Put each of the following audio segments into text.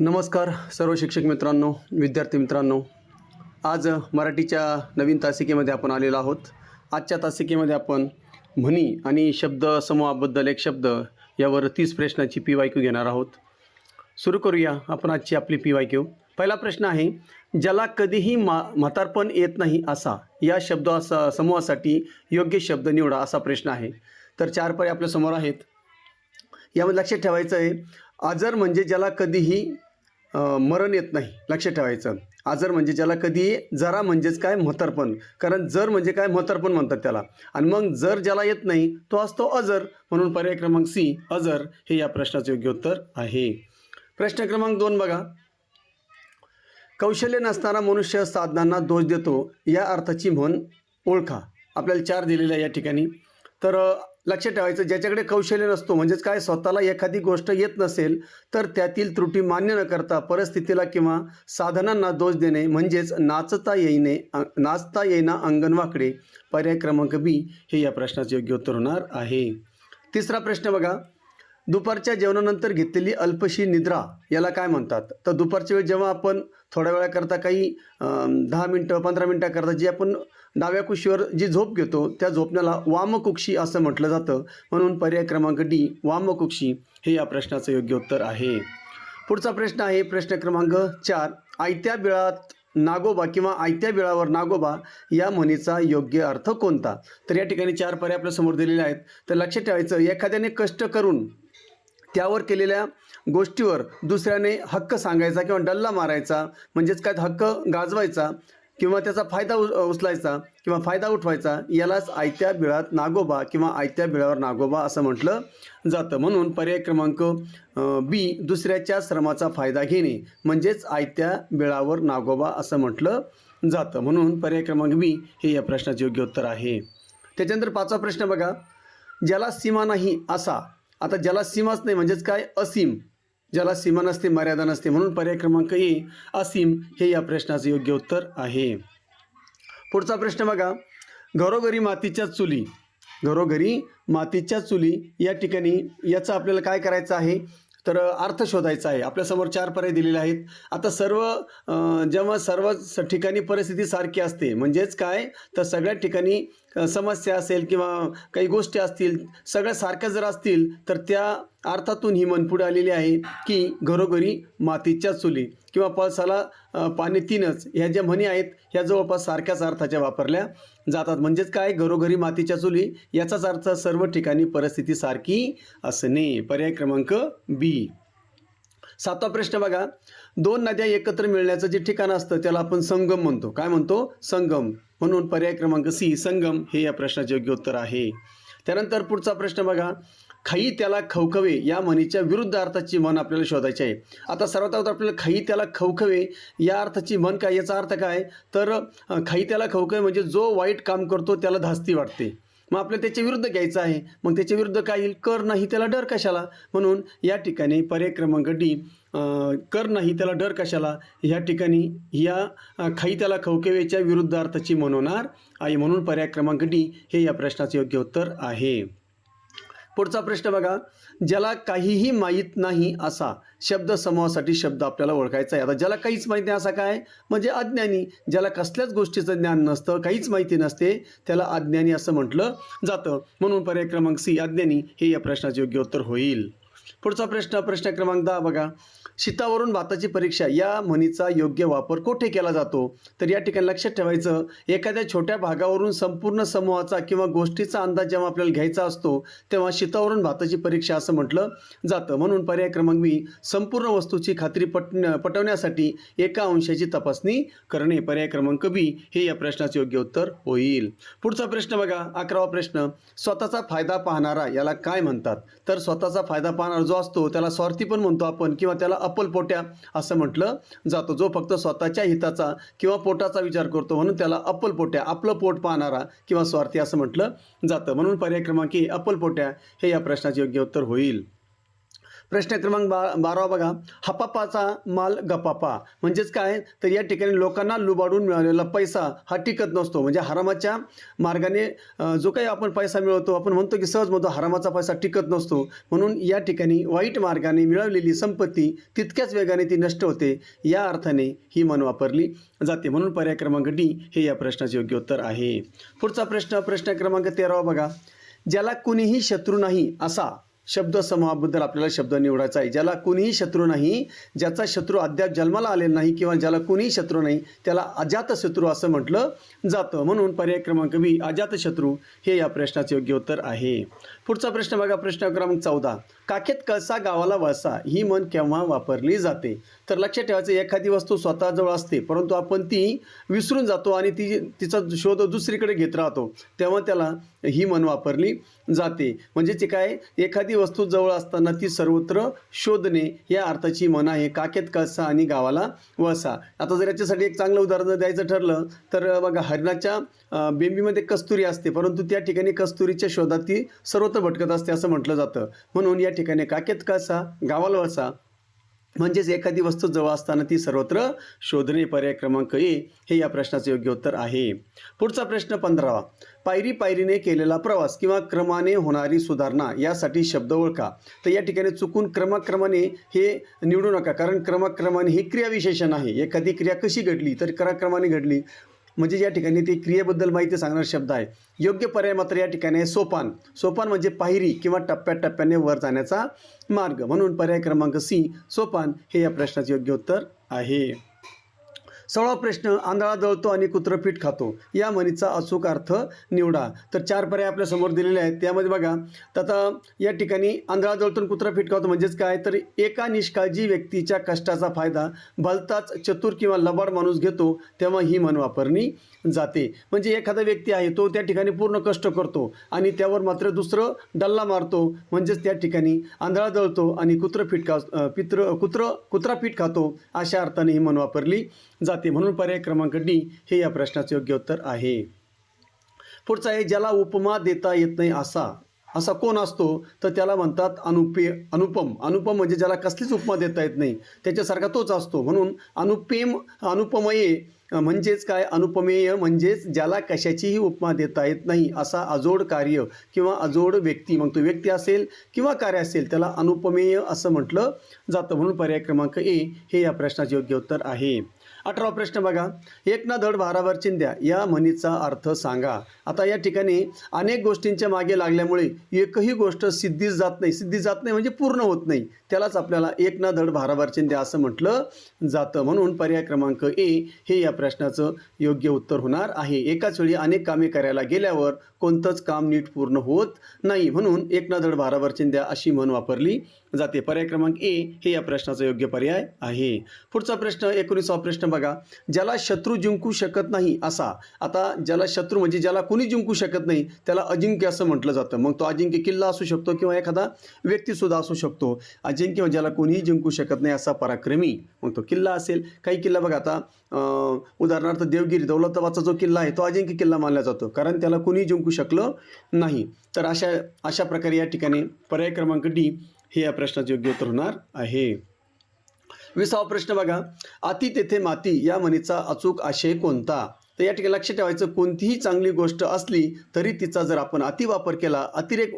नमस्कार सर्व शिक्षक मित्रांनो, विद्यार्थी मित्रांनो. आज मराठीच्या नवीन तासिकेमध्ये आपण आलेलो आहोत. आजच्या तासिकेमध्ये आपण म्हणी आणि शब्द समूहाबद्दल एक शब्द यावर 30 प्रश्नाची PYQ घेणार आहोत. सुरू करूया आपण आजची आपली PYQ. पहिला प्रश्न आहे, ज्याला कधीही म्हातारपण येत नाही असा या शब्द समूहासाठी योग्य शब्द निवडा असा प्रश्न आहे. तर 4 पर्याय आपल्या समोर आहेत. यामध्ये लक्षात ठेवायचं आहे, आजर म्हणजे ज्याला कधीही मरण येत नाही. लक्षात ठेवायचं, आजर म्हणजे ज्याला कधीही, जरा म्हणजेच काय म्हातारपण, कारण जर म्हणजे काय म्हातारपण म्हणतात त्याला, आणि मग जर ज्याला येत नाही तो असतो अजर. म्हणून पर्याय क्रमांक C अजर हे या प्रश्नाचे योग्य उत्तर आहे. प्रश्न क्रमांक 2 बघा, कौशल्य नसणारा मनुष्य साधनांना दोष देतो या अर्थाची म्हण ओळखा. आपल्याला 4 दिलेल्या या ठिकाणी. तर लक्षात ठेवायचं, ज्याच्याकडे कौशल्य नसतो म्हणजेच काय, स्वतःला एखादी गोष्ट येत नसेल तर त्यातील त्रुटी मान्य न करता परिस्थितीला किंवा साधनांना दोष देणे म्हणजेच नाचता येईना अंगण वाकडे. पर्याय क्रमांक B हे या प्रश्नाचे योग्य उत्तर होणार आहे. तिसरा प्रश्न बघा, दुपारच्या जेवणानंतर घेतलेली अल्पशी निद्रा याला काय म्हणतात? तर दुपारच्या वेळी जेव्हा आपण थोड्या वेळाकरता काही 10 मिनटं 15 मिनटाकरता जी आपण डाव्या कुशीवर जी झोप घेतो त्या झोपण्याला वामकुक्षी असं म्हटलं जातं. म्हणून पर्याय क्रमांक D वामकुक्षी हे या प्रश्नाचं योग्य उत्तर आहे. पुढचा प्रश्न आहे प्रश्न क्रमांक 4, आयत्या बिळात नागोबा किंवा आयत्या बिळावर नागोबा या म्हणीचा योग्य अर्थ कोणता? तर या ठिकाणी 4 पर्याय आपल्या समोर दिलेले आहेत. तर लक्षात ठेवायचं, एखाद्याने कष्ट करून त्यावर केलेल्या गोष्टीवर दुसऱ्याने हक्क सांगायचा किंवा डल्ला मारायचा म्हणजेच काय, हक्क गाजवायचा किंवा त्याचा फायदा उचलायचा किंवा फायदा उठवायचा, यालाच आयत्या बिळात नागोबा किंवा आयत्या बिळावर नागोबा असं म्हटलं जातं. म्हणून पर्याय क्रमांक B दुसऱ्याच्या श्रमाचा फायदा घेणे म्हणजेच आयत्या बिळावर नागोबा असं म्हटलं जातं. म्हणून पर्याय क्रमांक B हे या प्रश्नाचे योग्य उत्तर आहे. त्याच्यानंतर 5वा प्रश्न बघा, ज्याला सीमा नाही असा. आता ज्याला सीमाच नाही म्हणजेच काय, असीम. ज्याला सीमा नसते, मर्यादा नसते. म्हणून पर्याय क्रमांक A असीम हे या प्रश्नाचे योग्य उत्तर आहे. पुढचा प्रश्न बघा, घरोघरी मातीच्या चुली. घरोघरी मातीच्या चुली या ठिकाणी याचं आपल्याला काय करायचं आहे, तर अर्थ शोधायचा आहे. आपल्यासमोर 4 पर्याय दिलेले आहेत. आता जेव्हा सर्व ठिकाणी परिस्थिती सारखी असते म्हणजेच काय, तर सगळ्या ठिकाणी समस्या असेल किंवा काही गोष्टी असतील सगळ्या सारख्या जर असतील तर त्या अर्थातून ही म्हण पुढे आलेली आहे की घरोघरी मातीच्या चुली किंवा पळसाला पाणी 3च, ह्या ज्या म्हणी आहेत ह्या जवळपास सारख्याच अर्थाच्या वापरल्या जातात. म्हणजेच काय, घरोघरी मातीच्या चुली याचाच अर्थ सर्व ठिकाणी परिस्थिती सारखी असणे. पर्याय क्रमांक B. 7वा प्रश्न बघा, 2 नद्या एकत्र मिळण्याचं जे ठिकाण असतं त्याला आपण संगम म्हणतो. काय म्हणतो? संगम. म्हणून पर्याय क्रमांक C संगम हे या प्रश्नाचे योग्य उत्तर आहे. त्यानंतर पुढचा प्रश्न बघा, खाई त्याला खवखवे या म्हणीच्या विरुद्ध अर्थाची म्हण आपल्याला शोधायची आहे. आता सर्वात अगोदर आपल्याला खाई त्याला खवखवे या अर्थाची म्हण काय, याचा अर्थ काय, तर खाई त्याला खवखवे म्हणजे जो वाईट काम करतो त्याला धास्ती वाटते. मग आपल्याला त्याच्या विरुद्ध घ्यायचं आहे. मग त्याच्या विरुद्ध काय येईल, कर नाही त्याला डर कशाला. म्हणून या ठिकाणी पर्याय क्रमांक D कर नाही त्याला डर कशाला ह्या ठिकाणी या खाई त्याला खवखवेच्या विरुद्ध अर्थाची म्हण होणार आहे. म्हणून पर्याय क्रमांक D हे या प्रश्नाचे योग्य उत्तर आहे. पुढचा प्रश्न बघा, ज्याला काहीही माहीत नाही असा शब्द समूहासाठी शब्द आपल्याला ओळखायचा आहे. आता ज्याला काहीच माहीत नाही असा काय, म्हणजे अज्ञानी. ज्याला कसल्याच गोष्टीचं ज्ञान नसतं, काहीच माहिती नसते, त्याला अज्ञानी असं म्हटलं जातं. म्हणून पर्याय क्रमांक C अज्ञानी हे या प्रश्नाचे योग्य उत्तर होईल. पुढचा प्रश्न क्रमांक 10 बघा, शीतावरून भाताची परीक्षा या म्हणीचा योग्य वापर कोठे केला जातो? तर या ठिकाणी लक्षात ठेवायचं, एखाद्या छोट्या भागावरून संपूर्ण समूहाचा किंवा गोष्टीचा अंदाज जेव्हा आपल्याला घ्यायचा असतो तेव्हा शीतावरून भाताची परीक्षा असं म्हटलं जातं. म्हणून पर्याय क्रमांक B संपूर्ण वस्तूची खात्री पटवण्यासाठी एका अंशाची तपासणी करणे. पर्याय क्रमांक B हे या प्रश्नाचे योग्य उत्तर होईल. पुढचा प्रश्न बघा, 11वा प्रश्न, स्वतःचा फायदा पाहणारा याला काय म्हणतात? तर स्वतःचा फायदा पाहणारा जो असतो त्याला स्वार्थी पण म्हणतो आपण किंवा त्याला अप्पलपोट्या असं म्हटलं जातं. जो फक्त स्वतःच्या हिताचा किंवा पोटाचा विचार करतो म्हणून त्याला अप्पलपोट्या, आपलं पोट पाहणारा किंवा स्वार्थी असं म्हटलं जातं. म्हणून पर्याय क्रमांक A अप्पलपोट्या हे या प्रश्नाचे योग्य उत्तर होईल. प्रश्न क्रमांक 12 बघा, हपापाचा माल गपापा म्हणजेच काय, तर या ठिकाणी लोकांना लुबाडून मिळालेला पैसा हा टिकत नसतो. म्हणजे हरामाच्या मार्गाने जो काही आपण पैसा मिळवतो, आपण म्हणतो की सहज म्हणतो हरामाचा पैसा टिकत नसतो. म्हणून या ठिकाणी वाईट मार्गाने मिळवलेली संपत्ती तितक्याच वेगाने ती नष्ट होते, या अर्थाने ही म्हण वापरली जाते. म्हणून पर्याय क्रमांक डी हे या प्रश्नाचे योग्य उत्तर आहे. पुढचा प्रश्न क्रमांक 13 बघा, ज्याला कुणीही शत्रू नाही असा शब्दसमूहाबद्दल आपल्याला शब्द निवडायचा आहे. ज्याला कुणीही शत्रू नाही, ज्याचा शत्रू अद्याप जन्माला आलेला नाही किंवा ज्याला कुणीही शत्रू नाही त्याला अजातशत्रू असं म्हटलं जातं. म्हणून पर्याय क्रमांक बी अजातशत्रू हे या प्रश्नाचे योग्य उत्तर आहे. पुढचा प्रश्न बघा, प्रश्न क्रमांक 14, काखेत कळसा गावाला वळसा ही म्हण केव्हा वापरली जाते? तर लक्षात ठेवायचं, एखादी वस्तू स्वतःजवळ असते परंतु आपण ती विसरून जातो आणि तिचा शोध दुसरीकडे घेत राहतो, तेव्हा त्याला ही म्हण वापरली जाते. म्हणजे ते काय, एखादी वस्तू जवळ असताना ती सर्वत्र शोधणे या अर्थाची म्हण आहे, काखेत कळसा आणि गावाला वळसा. आता जर याच्यासाठी एक चांगलं उदाहरण द्यायचं ठरलं तर बघा, हरणाच्या बेंबीमध्ये कस्तुरी असते परंतु त्या ठिकाणी कस्तुरीच्या शोधात ती सर्वत्र भटकत असते असं म्हटलं जातं. म्हणून या ठिकाणी काखेत कळसा गावाला वळसा म्हणजेच एखादी वस्तू जवळ असताना ती सर्वत्र शोधणे. पर्याय क्रमांक ए हे या प्रश्नाचे योग्य उत्तर आहे. पुढचा प्रश्न 15, पायरी पायरीने केलेला प्रवास किंवा क्रमाने होणारी सुधारणा यासाठी शब्द ओळखा. तर या ठिकाणी चुकून क्रमाक्रमाने हे निवडू नका, कारण क्रमाक्रमाने हे क्रियाविशेषण आहे. एखादी क्रिया कशी घडली तर क्रमाक्रमाने घडली, म्हणजे या ठिकाणी ते क्रियेबद्दल माहिती सांगणारा शब्द आहे. योग्य पर्याय मात्र या ठिकाणी आहे सोपान. सोपान म्हणजे पायरी किंवा टप्प्याटप्प्याने वर जाण्याचा मार्ग. म्हणून पर्याय क्रमांक सी सोपान हे या प्रश्नाचे योग्य उत्तर आहे. 16 प्रश्न, आंधळा जळतो आणि कुत्रं पीठ खातो या म्हणीचा अचूक अर्थ निवडा. तर 4 पर्याय आपल्या समोर दिलेले आहेत. त्यामध्ये बघा, तर आता या ठिकाणी आंधळा जळतो आणि कुत्रं पीठ खातो म्हणजेच काय, तर एका निष्काळजी व्यक्तीच्या कष्टाचा फायदा भलताच चतुर किंवा लबाड माणूस घेतो तेव्हा ही म्हण वापरली जाते. म्हणजे एखादा व्यक्ती आहे तो त्या ठिकाणी पूर्ण कष्ट करतो आणि त्यावर मात्र दुसरं डल्ला मारतो, म्हणजेच त्या ठिकाणी आंधळा जळतो आणि कुत्रा पीठ खातो अशा अर्थाने ही म्हण वापरली जाते. म्हणून पर्याय क्रमांक डी हे या प्रश्नाचे योग्य उत्तर आहे. पुढचा आहे, ज्याला उपमा देता येत नाही असा कोण असतो? तर त्याला म्हणतात अनुपम. म्हणजे ज्याला कसलीच उपमा देता येत नाही त्याच्यासारखा तोच असतो. म्हणून अनुपमेय म्हणजेच काय, अनुपमेय म्हणजेच ज्याला कशाचीही उपमा देता येत नाही असा अजोड कार्य किंवा अजोड व्यक्ती, मग तो व्यक्ती असेल किंवा कार्य असेल त्याला अनुपमेय असं म्हटलं जातं. म्हणून पर्याय क्रमांक ए हे या प्रश्नाचे योग्य उत्तर आहे. 18 प्रश्न बघा, एक ना धड भाराभर चिंध्या या म्हणीचा अर्थ सांगा. आता या ठिकाणी अनेक गोष्टींच्या मागे लागल्यामुळे एकही गोष्ट सिद्धीस जात नाही म्हणजे पूर्ण होत नाही, त्यालाच आपल्याला एक ना धड भाराभर चिंध्या असं म्हटलं जातं. म्हणून पर्याय क्रमांक ए हे या प्रश्नाचं योग्य उत्तर होणार आहे. एकाच वेळी अनेक कामे करायला गेल्यावर कोणतंच काम नीट पूर्ण होत नाही, म्हणून एक ना धड भाराभर चिंध्या अशी म्हण वापरली जाते. पर्याय क्रमांक ए हे या प्रश्नाचा योग्य पर्याय आहे. पुढचा प्रश्न 19 प्रश्न बघा, ज्याला शत्रू जिंकू शकत नाही असा. आता ज्याला शत्रू म्हणजे ज्याला कुणी जिंकू शकत नाही त्याला अजिंक्य असं म्हटलं जातं. मग तो अजिंक्य किल्ला असू शकतो किंवा एखादा व्यक्तीसुद्धा असू शकतो. अजिंक्य म्हणजे ज्याला कोणीही जिंकू शकत नाही असा पराक्रमी, मग तो किल्ला असेल. काही किल्ला बघा, आता उदाहरणार्थ देवगिरी दौलताबादचा जो किल्ला आहे तो अजिंक्य किल्ला मानला जातो, कारण त्याला कुणीही जिंकू शकलं नाही. तर अशा प्रकारे या ठिकाणी पर्याय क्रमांक डी हे या प्रश्नाचे योग्य उत्तर होणार आहे. 20 प्रश्न बघा, अति तेथे माती या म्हणीचा अचूक आशय कोणता? तर या ठिकाणी लक्ष ठेवायचं, कोणतीही चांगली गोष्ट असली तरी तिचा जर आपण अतिवापर केला, अतिरेक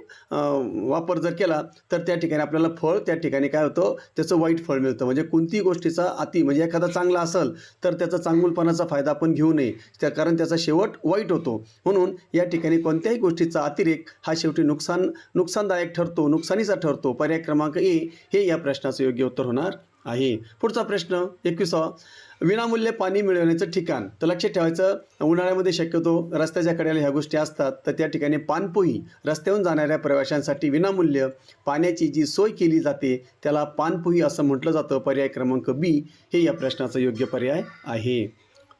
वापर जर केला तर त्या ठिकाणी आपल्याला फळ त्या ठिकाणी काय होतं, त्याचं वाईट फळ मिळतं. म्हणजे कोणतीही गोष्टीचा अति म्हणजे एखादा चांगला असेल तर त्याचा चांगुलपणाचा फायदा आपण घेऊ नये, कारण त्याचा शेवट वाईट होतो. म्हणून या ठिकाणी कोणत्याही गोष्टीचा अतिरेक हा शेवटी नुकसानदायक ठरतो, नुकसानीचा ठरतो. पर्याय क्रमांक ए हे या प्रश्नाचं योग्य उत्तर होणार आहे. पुढचा प्रश्न 21, विनामूल्य पाणी मिळवण्याचं ठिकाण. तर लक्षात ठेवायचं, उन्हाळ्यामध्ये शक्यतो रस्त्याच्या कडेला ह्या गोष्टी असतात, तर त्या ठिकाणी पानपोई रस्त्यावरून जाणाऱ्या प्रवाशांसाठी विनामूल्य पाण्याची जी सोय केली जाते त्याला पानपोई असं म्हटलं जातं. पर्याय क्रमांक बी हे या प्रश्नाचा योग्य पर्याय आहे.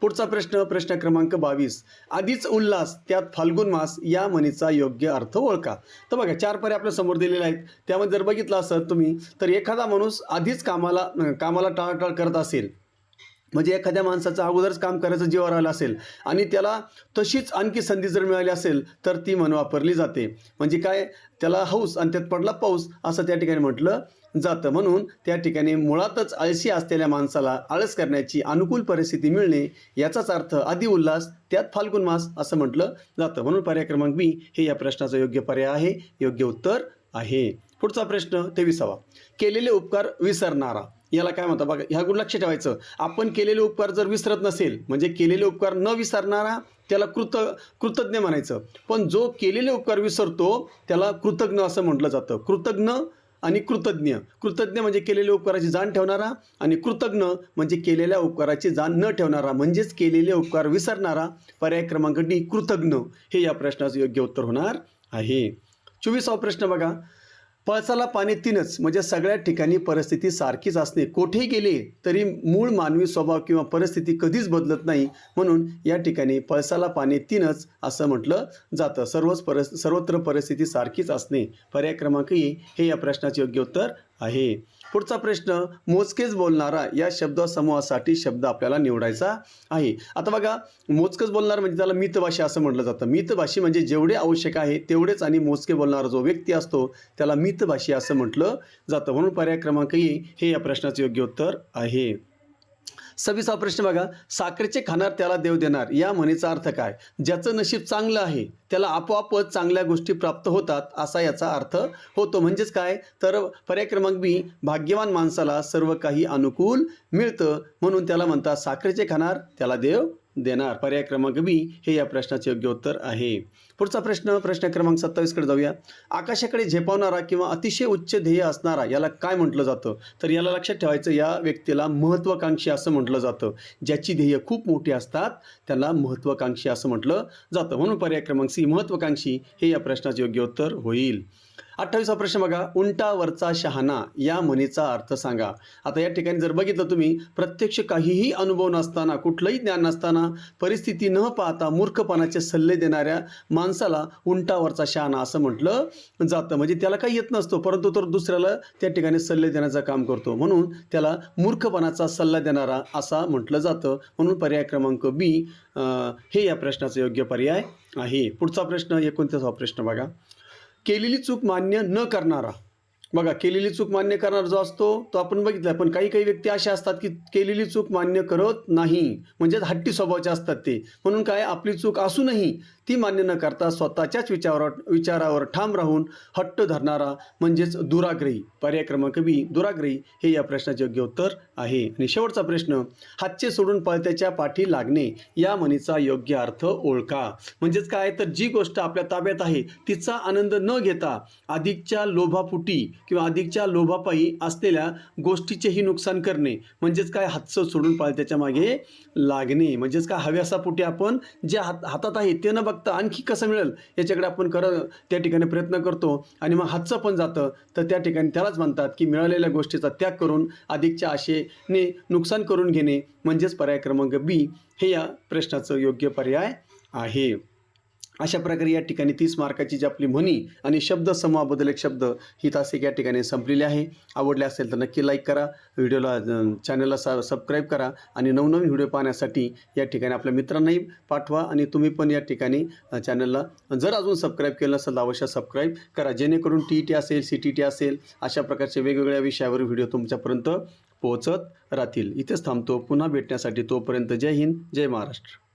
पुढचा प्रश्न क्रमांक 22, आधीच उल्हास त्यात फाल्गुन मास या म्हणीचा योग्य अर्थ ओळखा. तर बघा 4 पर्याय आपल्या समोर दिलेले आहेत. त्यामध्ये जर बघितलं असं तुम्ही तर एखादा माणूस आधीच कामाला टाळाटाळ करत असेल म्हणजे एखाद्या माणसाचं अगोदरच काम करायचं जीवावर आलं असेल आणि त्याला तशीच आणखी संधी जर मिळाली असेल तर ती म्हण वापरली जाते. म्हणजे काय, त्याला हौस आणि त्यात पडला पाऊस असं त्या ठिकाणी म्हटलं जातं. म्हणून त्या ठिकाणी मुळातच आळशी असलेल्या माणसाला आळस करण्याची अनुकूल परिस्थिती मिळणे याचाच अर्थ आदि उल्हास त्यात फाल्गुन मास असं म्हटलं जातं. म्हणून पर्याय क्रमांक बी हे या प्रश्नाचा योग्य पर्याय आहे, योग्य उत्तर आहे. पुढचा प्रश्न 23वा. केलेले उपकार विसरणारा याला काय म्हणतात बघा. ह्या गुण लक्ष ठेवायचं. आपण केलेले उपकार जर विसरत नसेल म्हणजे केलेले उपकार न विसरणारा त्याला कृतज्ञ म्हणायचं. पण जो केलेले उपकार विसरतो त्याला कृतज्ञ असं म्हटलं जातं. कृतज्ञ आणि कृतज्ञ. कृतज्ञ म्हणजे केलेल्या उपकाराची जाण ठेवणारा आणि कृतज्ञ म्हणजे केलेल्या उपकाराची जाण न ठेवणारा म्हणजेच केलेले उपकार विसरणारा. पर्याय क्रमांक डी कृतज्ञ हे या प्रश्नाचं योग्य उत्तर होणार आहे. 24वा प्रश्न बघा. पळसाला पाणी तीनच म्हणजे सगळ्या ठिकाणी परिस्थिती सारखीच असणे. कोठेही गेले तरी मूळ मानवी स्वभाव किंवा परिस्थिती कधीच बदलत नाही. म्हणून या ठिकाणी पळसाला पाणी तीनच असं म्हटलं जातं. सर्वत्र परिस्थिती सारखीच असणे. पर्याय क्रमांक ए हे या प्रश्नाचे योग्य उत्तर आहे. पुढचा प्रश्न. मोजकेच बोलणारा या शब्दसमूहासाठी शब्द आपल्याला निवडायचा आहे. आता बघा, मोजकेच बोलणारा म्हणजे त्याला मितभाषी असं म्हटलं जातं. मितभाषी म्हणजे जेवढे आवश्यक आहे तेवढेच आणि मोजके बोलणारा जो व्यक्ती असतो त्याला मितभाषी असं म्हटलं जातं. म्हणून पर्याय क्रमांक ए हे या प्रश्नाचे योग्य उत्तर आहे. 26वा प्रश्न बघा. साखरेचे खाणार त्याला देव देणार या म्हणीचा अर्थ काय. ज्याचं नशीब चांगलं आहे त्याला आपोआपच चांगल्या गोष्टी प्राप्त होतात असा याचा अर्थ होतो. म्हणजेच काय, तर पर्याय क्रमांक बी भाग्यवान माणसाला सर्व काही अनुकूल मिळतं म्हणून त्याला म्हणतात साखरेचे खाणार त्याला देव देणार. पर्याय क्रमांक बी हे या प्रश्नाचे योग्य उत्तर आहे. पुढचा प्रश्न क्रमांक 27 कडे जाऊया. आकाशाकडे झेपावणारा किंवा अतिशय उच्च ध्येय असणारा याला काय म्हटलं जातं. तर याला लक्षात ठेवायचं, या व्यक्तीला महत्त्वाकांक्षी असं म्हटलं जातं. ज्याची ध्येय खूप मोठी असतात त्याला महत्त्वाकांक्षी असं म्हटलं जातं. म्हणून पर्याय क्रमांक सी महत्त्वाकांक्षी हे या प्रश्नाचे योग्य उत्तर होईल. 28वा प्रश्न बघा. उंटावरचा शहाणा या म्हणीचा अर्थ सांगा. आता या ठिकाणी जर बघितलं तुम्ही, प्रत्यक्ष काहीही अनुभव नसताना कुठलंही ज्ञान नसताना परिस्थिती न पाहता मूर्खपणाचे सल्ले देणाऱ्या माणसाला उंटावरचा शहाणा असं म्हटलं जातं. म्हणजे त्याला काही येत नसतो परंतु तो दुसऱ्याला त्या ठिकाणी सल्ले देण्याचं काम करतो म्हणून त्याला मूर्खपणाचा सल्ला देणारा असा म्हटलं जातं. म्हणून पर्याय क्रमांक बी हे या प्रश्नाचा योग्य पर्याय आहे. पुढचा प्रश्न 29वा प्रश्न बघा. केलेली चूक मान्य न करणारा. बघा, केलेली चूक मान्य करणारा जो असतो तो आपण बघितला. पण काही व्यक्ती अशा असतात की केलेली चूक मान्य करत नाही म्हणजे हट्टी स्वभावाचे असतात ते. म्हणून काय, आपली चूक असूनही ती मान्य न करता स्वतःच्याच विचारावर ठाम राहून हट्ट धरणारा म्हणजेच दुराग्रही. पर्याय क्रमांक बी दुराग्रही हे या प्रश्नाचे योग्य उत्तर आहे. आणि शेवटचा प्रश्न. हातचे सोडून पळत्याच्या पाठी लागणे या म्हणीचा योग्य अर्थ ओळखा. म्हणजेच काय, तर जी गोष्ट आपल्या ताब्यात आहे तिचा आनंद न घेता अधिकच्या लोभापुटी किंवा अधिकच्या लोभापायी असलेल्या गोष्टीचेही नुकसान करणे म्हणजेच काय, हातचं सोडून पळत्याच्या मागे लागणे. म्हणजेच काय, हव्यासापोटी आपण जे हातात आहे ते न बघता आणखी कसं मिळेल याच्याकडे आपण त्या ठिकाणी प्रयत्न करतो आणि मग हातचं पण जातं. तर त्या ठिकाणी त्यालाच म्हणतात की मिळालेल्या गोष्टीचा त्याग करून अधिकच्या आशेने नुकसान करून घेणे म्हणजेच पर्याय क्रमांक बी हे या प्रश्नाचं योग्य पर्याय आहे. अशा प्रकारे या ठिकाणी 30 मार्काची जी आपली म्हणी आणि शब्द समूहाबद्दल एक शब्द ही तासिक या ठिकाणी संपलेली आहे. आवडले असेल तर नक्की लाईक करा, व्हिडिओला चॅनलला सबस्क्राईब करा आणि नवनवीन व्हिडिओ पाहण्यासाठी या ठिकाणी आपल्या मित्रांनाही पाठवा आणि तुम्ही पण या ठिकाणी चॅनलला जर अजून सबस्क्राईब केलं नसेल तर अवश्य सबस्क्राईब करा जेणेकरून TET असेल CTT असेल अशा प्रकारचे वेगवेगळ्या विषयावर व्हिडिओ तुमच्यापर्यंत पोहोचत राहतील. इथेच थांबतो. पुन्हा भेटण्यासाठी तोपर्यंत जय हिंद, जय महाराष्ट्र.